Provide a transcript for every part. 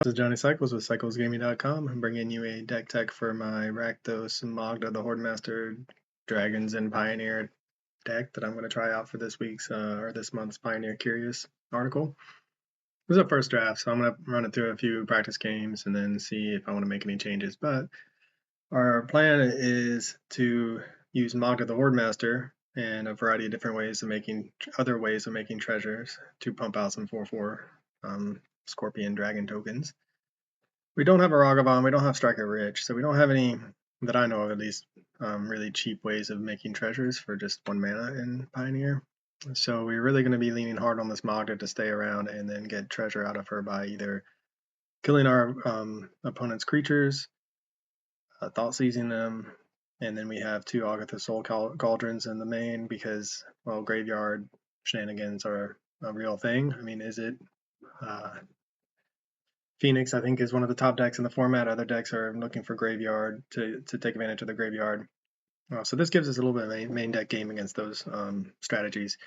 This is Johnny Cycles with CyclesGaming.com. I'm bringing you a deck tech for my Rakdos and Magda, the Hoardmaster, Dragons, and Pioneer deck that I'm going to try out for this week's or this month's Pioneer Curious article. This is a first draft, so I'm going to run it through a few practice games and then see if I want to make any changes. But our plan is to use Magda, the Hoardmaster, and a variety of different ways of making treasures to pump out some 4/4 Scorpion Dragon tokens. We don't have a Ragavan, we don't have Striker Rich, so we don't have any, that I know of at least, really cheap ways of making treasures for just 1 mana in Pioneer. So we're really going to be leaning hard on this Magda to stay around and then get treasure out of her by either killing our opponent's creatures, thought seizing them, and then we have 2 Agatha Soul Cauldrons in the main because, well, graveyard shenanigans are a real thing. I mean, is it? Phoenix, I think, is one of the top decks in the format. Other decks are looking for graveyard to take advantage of the graveyard. So this gives us a little bit of main deck game against those strategies.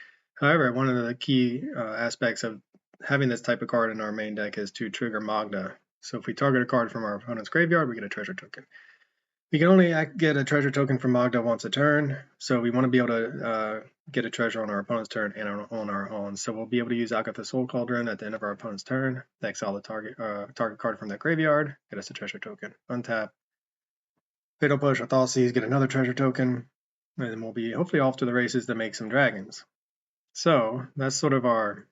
However, one of the key aspects of having this type of card in our main deck is to trigger Magda. So if we target a card from our opponent's graveyard, we get a treasure token. We can only get a treasure token from Magda once a turn, so we want to be able to get a treasure on our opponent's turn and on our own. So we'll be able to use Agatha Soul Cauldron at the end of our opponent's turn, exile the target card from their graveyard, get us a treasure token, untap, Fatal Push or Thoughtseize, get another treasure token, and then we'll be hopefully off to the races to make some dragons. So that's sort of our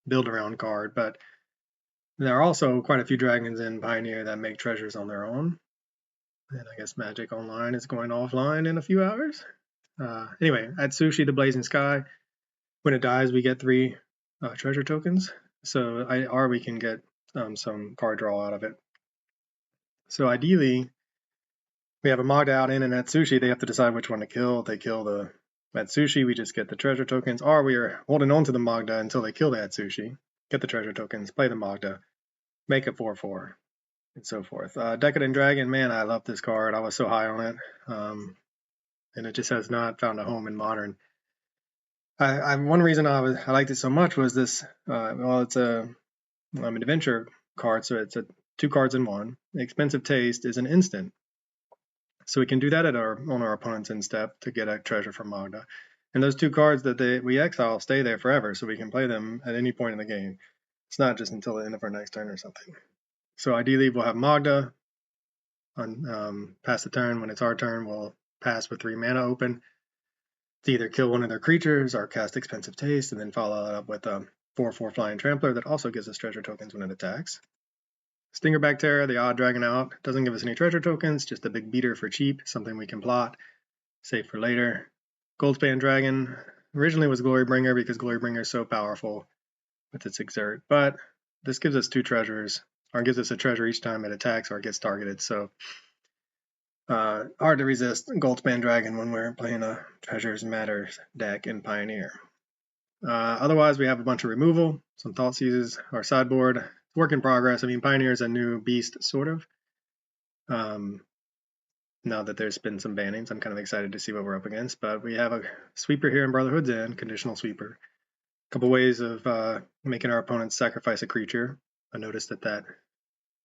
build-around card, but there are also quite a few dragons in Pioneer that make treasures on their own. And I guess Magic Online is going offline in a few hours. Anyway, Atsushi, the Blazing Sky. When it dies, we get 3 treasure tokens. So we can get some card draw out of it. So ideally, we have a Magda out in and Atsushi. They have to decide which one to kill. If they kill the Atsushi, we just get the treasure tokens. Or we are holding on to the Magda until they kill the Atsushi, get the treasure tokens, play the Magda, make a 4/4. and so forth. Decadent Dragon, man, I love this card. I was so high on it, and it just has not found a home in Modern. One reason I liked it so much was this. Well, it's an adventure card, so it's 2 cards in 1. Expensive Taste is an instant, so we can do that on our opponent's end step to get a treasure from Magda. And those 2 cards that we exile stay there forever, so we can play them at any point in the game. It's not just until the end of our next turn or something. So ideally, we'll have Magda on pass the turn. When it's our turn, we'll pass with 3 mana open to either kill one of their creatures or cast Expensive Taste, and then follow it up with a 4/4 Flying Trampler that also gives us treasure tokens when it attacks. Stingerback Terror, the odd dragon out, doesn't give us any treasure tokens, just a big beater for cheap, something we can plot, save for later. Goldspan Dragon originally was Glorybringer because Glorybringer is so powerful with its Exert, but this gives us 2 treasures, or gives us a treasure each time it attacks or it gets targeted, so hard to resist Goldspan Dragon when we're playing a Treasures Matters deck in Pioneer. Otherwise, we have a bunch of removal, some Thoughtseizes, our sideboard. Work in progress. I mean, Pioneer is a new beast, sort of. Now that there's been some bannings, I'm kind of excited to see what we're up against. But we have a sweeper here in Brotherhood's End, conditional sweeper. A couple ways of making our opponents sacrifice a creature. I noticed that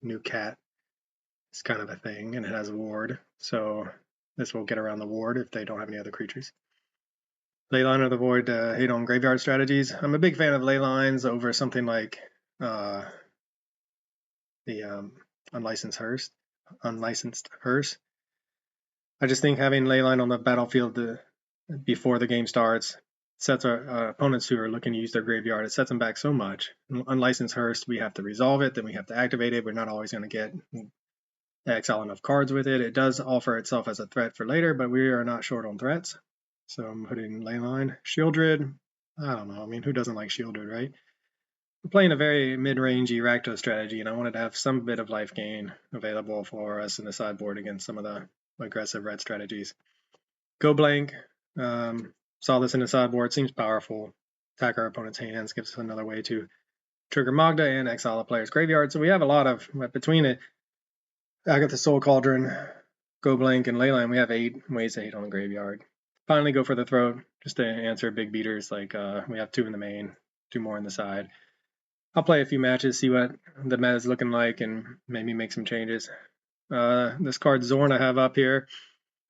new cat is kind of a thing, and it has a ward. So this will get around the ward if they don't have any other creatures. Leyline of the Void, hate on graveyard strategies. I'm a big fan of Leylines over something like the unlicensed hearse. I just think having Leyline on the battlefield before the game starts sets our opponents who are looking to use their graveyard, it sets them back so much. Unlicensed hearse, we have to resolve it, then we have to activate it. We're not always going to get exile enough cards with it. It does offer itself as a threat for later, but we are not short on threats. So I'm putting Leyline. Shieldred, I don't know. I mean, who doesn't like Shieldred, right? We're playing a very mid-rangey Rakdos strategy, and I wanted to have some bit of life gain available for us in the sideboard against some of the aggressive red strategies. Go Blank. Saw this in the sideboard. Seems powerful. Attack our opponent's hands. Gives us another way to trigger Magda and exile a player's graveyard. So we have a lot of, between it, Agatha Soul Cauldron, Go Blank, and Leyline, we have 8 ways to hate on the graveyard. Finally, go for the throat, just to answer big beaters. Like we have 2 in the main, 2 more in the side. I'll play a few matches, see what the meta is looking like, and maybe make some changes. This card Zorn I have up here.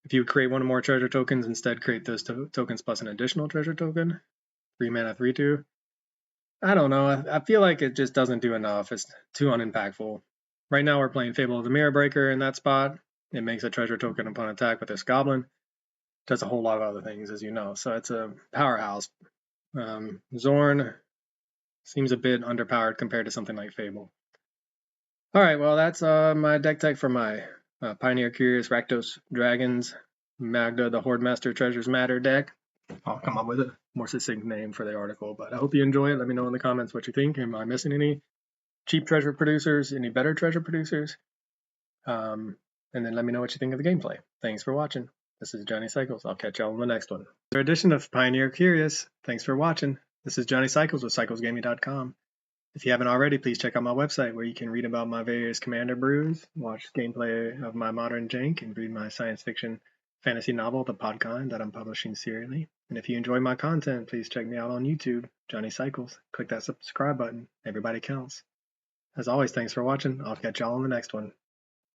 If you would create one or more treasure tokens, instead create those tokens plus an additional treasure token. 3 mana, 3/2. I don't know. I feel like it just doesn't do enough. It's too unimpactful. Right now we're playing Fable of the Mirror Breaker in that spot. It makes a treasure token upon attack with this goblin. Does a whole lot of other things, as you know. So it's a powerhouse. Zorn seems a bit underpowered compared to something like Fable. All right, well, that's my deck tech for my Pioneer Curious Rakdos Dragons Magda the Hoardmaster Treasures Matter deck. I'll come up with a more succinct name for the article, but I hope you enjoy it. Let me know in the comments what you think. Am I missing any cheap treasure producers, any better treasure producers? And then let me know what you think of the gameplay. Thanks for watching. This is Johnny Cycles. I'll catch y'all in the next one. Another edition of Pioneer Curious. Thanks for watching. This is Johnny Cycles with cyclesgaming.com. If you haven't already, please check out my website where you can read about my various commander brews, watch gameplay of my modern jank, and read my science fiction fantasy novel, The Podkind, that I'm publishing serially. And if you enjoy my content, please check me out on YouTube, Johnny Cycles. Click that subscribe button. Everybody counts. As always, thanks for watching. I'll catch y'all in the next one.